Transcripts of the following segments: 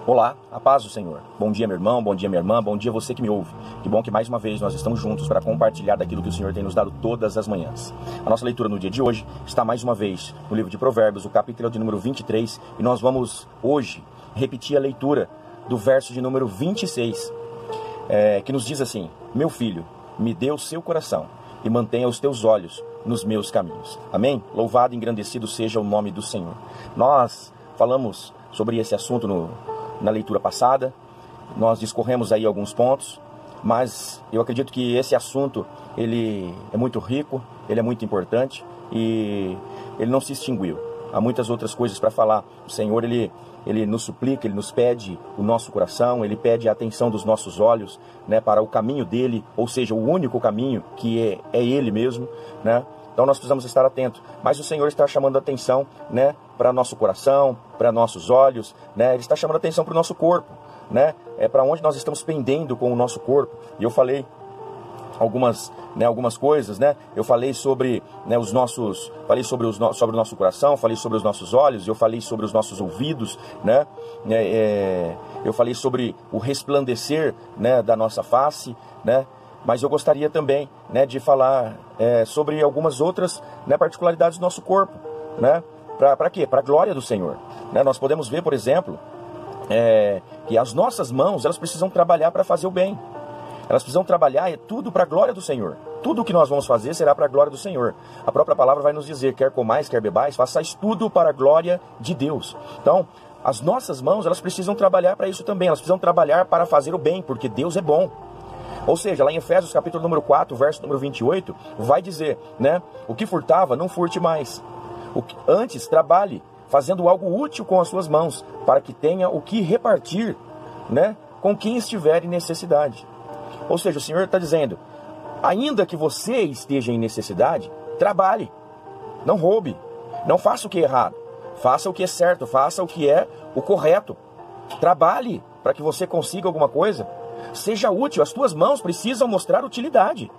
Olá, a paz do Senhor. Bom dia, meu irmão, bom dia, minha irmã, bom dia você que me ouve. Que bom que mais uma vez nós estamos juntos para compartilhar daquilo que o Senhor tem nos dado todas as manhãs. A nossa leitura no dia de hoje está mais uma vez no livro de Provérbios, o capítulo de número 23, e nós vamos hoje repetir a leitura do verso de número 26, que nos diz assim: meu filho, me dê o seu coração e mantenha os teus olhos nos meus caminhos. Amém? Louvado e engrandecido seja o nome do Senhor. Nós falamos sobre esse assunto na leitura passada, nós discorremos aí alguns pontos, mas eu acredito que esse assunto, ele é muito rico, ele é muito importante e ele não se extinguiu. Há muitas outras coisas para falar. O Senhor, ele nos suplica, ele nos pede o nosso coração, ele pede a atenção dos nossos olhos, né, para o caminho dele, ou seja, o único caminho que é ele mesmo, né? Então nós precisamos estar atentos. Mas o Senhor está chamando a atenção, né, para nosso coração, para nossos olhos, né? Ele está chamando a atenção para o nosso corpo, né? É para onde nós estamos pendendo com o nosso corpo. E eu falei algumas coisas, né? Eu falei sobre, né, falei sobre o nosso coração, falei sobre os nossos olhos, eu falei sobre os nossos ouvidos, né? Eu falei sobre o resplandecer, né, da nossa face, né? Mas eu gostaria também, né, de falar sobre algumas outras, né, particularidades do nosso corpo, né? Para quê? Para a glória do Senhor, né? Nós podemos ver, por exemplo, que as nossas mãos, elas precisam trabalhar para fazer o bem. Elas precisam trabalhar tudo para a glória do Senhor. Tudo o que nós vamos fazer será para a glória do Senhor. A própria palavra vai nos dizer: quer comais, quer bebais, façais tudo para a glória de Deus. Então, as nossas mãos, elas precisam trabalhar para isso também. Elas precisam trabalhar para fazer o bem, porque Deus é bom. Ou seja, lá em Efésios capítulo número 4, verso número 28, vai dizer, né? O que furtava, não furte mais. Antes, trabalhe, fazendo algo útil com as suas mãos, para que tenha o que repartir, né, com quem estiver em necessidade. Ou seja, o Senhor está dizendo: ainda que você esteja em necessidade, trabalhe, não roube, não faça o que é errado, faça o que é certo, faça o que é o correto. Trabalhe para que você consiga alguma coisa. Seja útil, as tuas mãos precisam mostrar utilidade.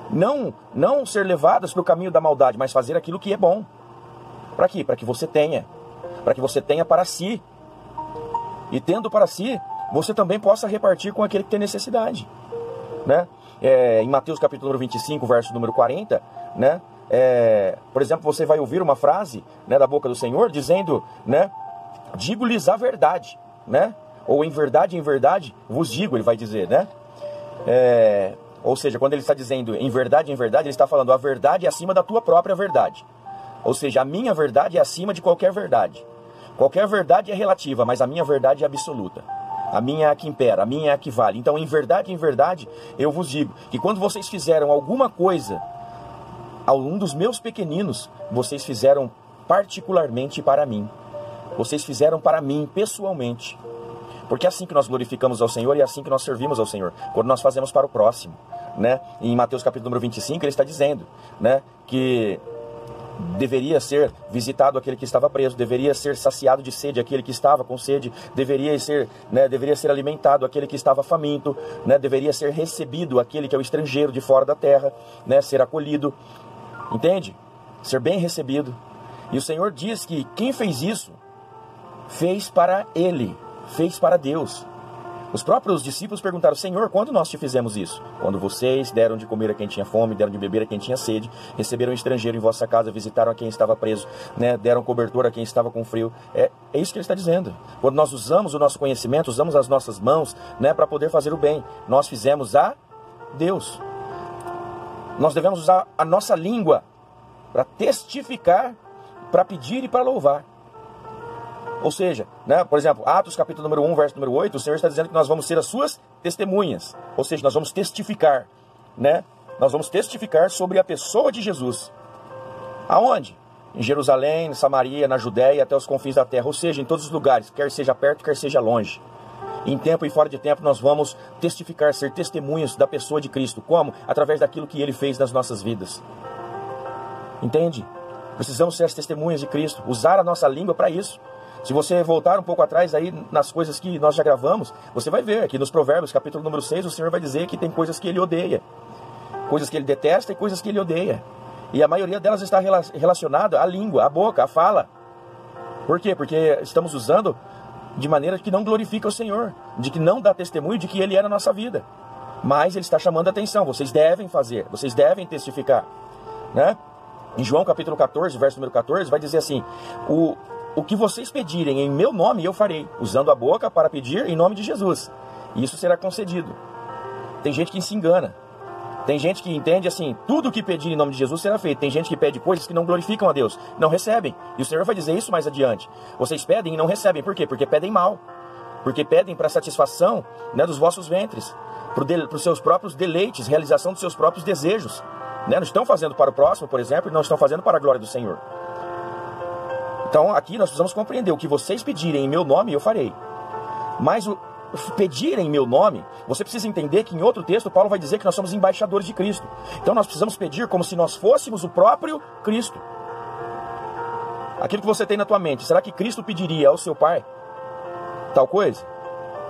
Não ser levadas para o caminho da maldade, mas fazer aquilo que é bom. Para quê? Para que você tenha. Para que você tenha para si. E tendo para si, você também possa repartir com aquele que tem necessidade, né? Em Mateus capítulo número 25, verso número 40, né? Por exemplo, você vai ouvir uma frase, né, da boca do Senhor dizendo, né, digo-lhes a verdade, né? Ou em verdade vos digo, ele vai dizer, né? Ou seja, quando ele está dizendo em verdade, ele está falando a verdade é acima da tua própria verdade. Ou seja, a minha verdade é acima de qualquer verdade. Qualquer verdade é relativa, mas a minha verdade é absoluta. A minha é a que impera, a minha é a que vale. Então, em verdade, eu vos digo que quando vocês fizeram alguma coisa a um dos meus pequeninos, vocês fizeram particularmente para mim. Vocês fizeram para mim, pessoalmente. Porque é assim que nós glorificamos ao Senhor e é assim que nós servimos ao Senhor, quando nós fazemos para o próximo, né? Em Mateus capítulo número 25, ele está dizendo, né, que deveria ser visitado aquele que estava preso, deveria ser saciado de sede aquele que estava com sede, deveria ser alimentado aquele que estava faminto, né? Deveria ser recebido aquele que é o estrangeiro de fora da terra, né? Ser acolhido, entende? Ser bem recebido. E o Senhor diz que quem fez isso, fez para Ele, fez para Deus. Os próprios discípulos perguntaram: Senhor, quando nós te fizemos isso? Quando vocês deram de comer a quem tinha fome, deram de beber a quem tinha sede, receberam um estrangeiro em vossa casa, visitaram a quem estava preso, né? Deram cobertor a quem estava com frio. É isso que ele está dizendo. Quando nós usamos o nosso conhecimento, usamos as nossas mãos, né, para poder fazer o bem, nós fizemos a Deus. Nós devemos usar a nossa língua para testificar, para pedir e para louvar. Ou seja, né, por exemplo, Atos capítulo número 1, verso número 8, o Senhor está dizendo que nós vamos ser as suas testemunhas. Ou seja, nós vamos testificar, né? Nós vamos testificar sobre a pessoa de Jesus. Aonde? Em Jerusalém, na Samaria, na Judéia, até os confins da terra. Ou seja, em todos os lugares, quer seja perto, quer seja longe. Em tempo e fora de tempo, nós vamos testificar, ser testemunhas da pessoa de Cristo. Como? Através daquilo que Ele fez nas nossas vidas. Entende? Precisamos ser as testemunhas de Cristo. Usar a nossa língua para isso. Se você voltar um pouco atrás aí nas coisas que nós já gravamos, você vai ver aqui nos Provérbios, capítulo número 6, o Senhor vai dizer que tem coisas que Ele odeia. Coisas que Ele detesta e coisas que Ele odeia. E a maioria delas está relacionada à língua, à boca, à fala. Por quê? Porque estamos usando de maneira que não glorifica o Senhor, de que não dá testemunho de que Ele é na nossa vida. Mas Ele está chamando a atenção, vocês devem fazer, vocês devem testificar, né? Em João capítulo 14, verso número 14, vai dizer assim: o que vocês pedirem em meu nome eu farei, usando a boca para pedir em nome de Jesus, e isso será concedido. Tem gente que se engana, tem gente que entende assim: tudo que pedir em nome de Jesus será feito. Tem gente que pede coisas que não glorificam a Deus, não recebem, e o Senhor vai dizer isso mais adiante. Vocês pedem e não recebem, por quê? Porque pedem mal, porque pedem para satisfação, né, dos vossos ventres, para os seus próprios deleites, realização dos seus próprios desejos, né? Não estão fazendo para o próximo, por exemplo, e não estão fazendo para a glória do Senhor. Então aqui nós precisamos compreender: o que vocês pedirem em meu nome eu farei. Mas o pedir em meu nome, você precisa entender que em outro texto Paulo vai dizer que nós somos embaixadores de Cristo. Então nós precisamos pedir como se nós fôssemos o próprio Cristo. Aquilo que você tem na tua mente, será que Cristo pediria ao seu Pai tal coisa?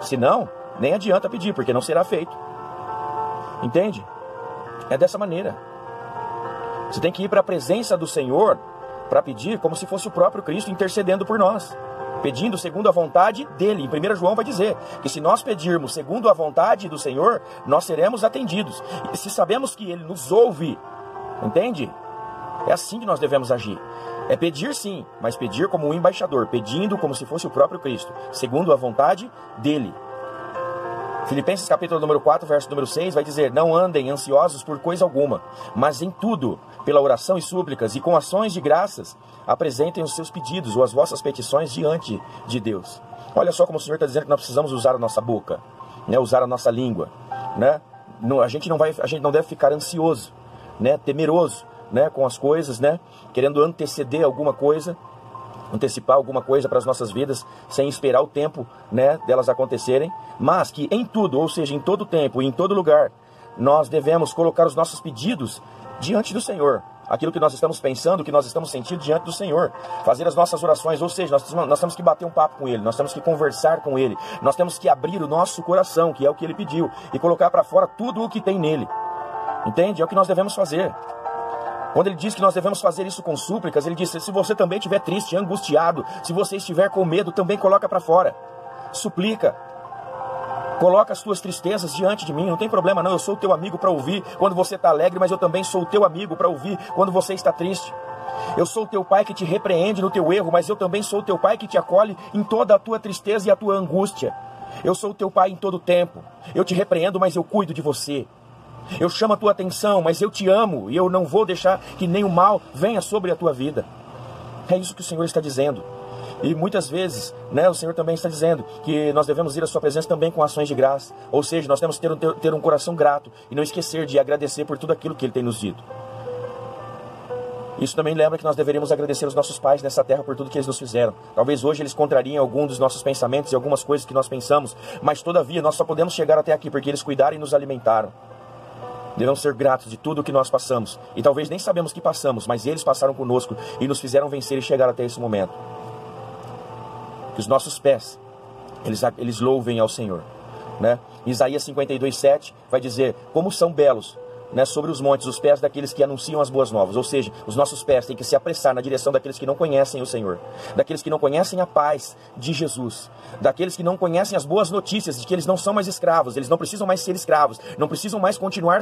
Se não, nem adianta pedir, porque não será feito. Entende? É dessa maneira. Você tem que ir para a presença do Senhor para pedir como se fosse o próprio Cristo intercedendo por nós, pedindo segundo a vontade dele. Em 1 João vai dizer que se nós pedirmos segundo a vontade do Senhor, nós seremos atendidos. E se sabemos que Ele nos ouve, entende? É assim que nós devemos agir. É pedir sim, mas pedir como um embaixador, pedindo como se fosse o próprio Cristo, segundo a vontade dele. Filipenses capítulo número 4, verso número 6 vai dizer: não andem ansiosos por coisa alguma, mas em tudo, pela oração e súplicas e com ações de graças, apresentem os seus pedidos ou as vossas petições diante de Deus. Olha só como o Senhor está dizendo que nós precisamos usar a nossa boca, né? Usar a nossa língua, né? A gente não deve ficar ansioso, né? Temeroso, né? Com as coisas, né? Querendo anteceder alguma coisa, antecipar alguma coisa para as nossas vidas, sem esperar o tempo, né, delas acontecerem, mas que em tudo, ou seja, em todo tempo e em todo lugar, nós devemos colocar os nossos pedidos diante do Senhor. Aquilo que nós estamos pensando, que nós estamos sentindo diante do Senhor. Fazer as nossas orações, ou seja, nós temos que bater um papo com Ele, nós temos que conversar com Ele, nós temos que abrir o nosso coração, que é o que Ele pediu, e colocar para fora tudo o que tem nele. Entende? É o que nós devemos fazer. Quando ele diz que nós devemos fazer isso com súplicas, ele diz: se você também estiver triste, angustiado, se você estiver com medo, também coloca para fora. Suplica. Coloca as tuas tristezas diante de mim, não tem problema não, eu sou o teu amigo para ouvir quando você está alegre, mas eu também sou o teu amigo para ouvir quando você está triste. Eu sou o teu pai que te repreende no teu erro, mas eu também sou o teu pai que te acolhe em toda a tua tristeza e a tua angústia. Eu sou o teu pai em todo o tempo. Eu te repreendo, mas eu cuido de você. Eu chamo a tua atenção, mas eu te amo e eu não vou deixar que nenhum mal venha sobre a tua vida. É isso que o Senhor está dizendo. E muitas vezes, né, o Senhor também está dizendo que nós devemos ir à sua presença também com ações de graça. Ou seja, nós temos que ter um coração grato e não esquecer de agradecer por tudo aquilo que Ele tem nos dito. Isso também lembra que nós deveríamos agradecer os nossos pais nessa terra por tudo que eles nos fizeram. Talvez hoje eles contrariem algum dos nossos pensamentos e algumas coisas que nós pensamos, mas todavia nós só podemos chegar até aqui porque eles cuidaram e nos alimentaram. Devemos ser gratos de tudo o que nós passamos. E talvez nem sabemos que passamos, mas eles passaram conosco e nos fizeram vencer e chegar até esse momento. Que os nossos pés, eles louvem ao Senhor, né? Isaías 52:7 vai dizer: como são belos, né, sobre os montes os pés daqueles que anunciam as boas novas. Ou seja, os nossos pés têm que se apressar na direção daqueles que não conhecem o Senhor, daqueles que não conhecem a paz de Jesus, daqueles que não conhecem as boas notícias de que eles não são mais escravos, eles não precisam mais ser escravos, não precisam mais continuar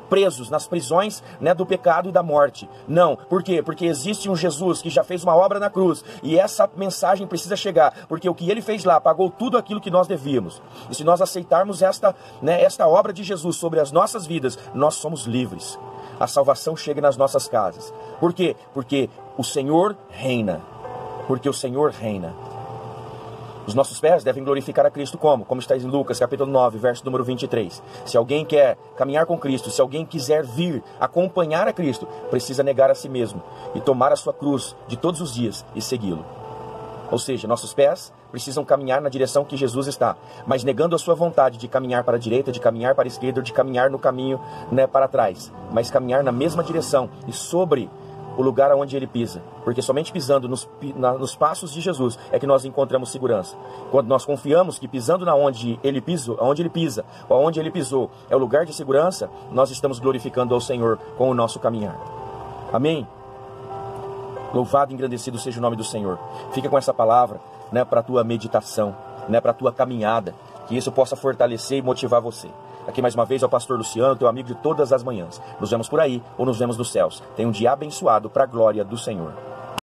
presos nas prisões, né, do pecado e da morte. Não, por quê? Porque existe um Jesus que já fez uma obra na cruz, e essa mensagem precisa chegar, porque o que Ele fez lá pagou tudo aquilo que nós devíamos. E se nós aceitarmos esta obra de Jesus sobre as nossas vidas, nós somos livres. A salvação chega nas nossas casas. Por quê? Porque o Senhor reina. Porque o Senhor reina. Os nossos pés devem glorificar a Cristo como? Como está em Lucas capítulo 9, verso número 23. Se alguém quer caminhar com Cristo, se alguém quiser vir acompanhar a Cristo, precisa negar a si mesmo e tomar a sua cruz de todos os dias e segui-lo. Ou seja, nossos pés precisam caminhar na direção que Jesus está, mas negando a sua vontade de caminhar para a direita, de caminhar para a esquerda, ou de caminhar no caminho, né, para trás, mas caminhar na mesma direção e sobre o lugar onde Ele pisa, porque somente pisando nos passos de Jesus é que nós encontramos segurança. Quando nós confiamos que pisando onde Ele pisa, ou onde Ele pisou é o lugar de segurança, nós estamos glorificando ao Senhor com o nosso caminhar. Amém? Louvado e engrandecido seja o nome do Senhor. Fica com essa palavra, né, para a tua meditação, né, para a tua caminhada, que isso possa fortalecer e motivar você. Aqui mais uma vez é o pastor Luciano, teu amigo de todas as manhãs. Nos vemos por aí ou nos vemos nos céus. Tenha um dia abençoado para a glória do Senhor.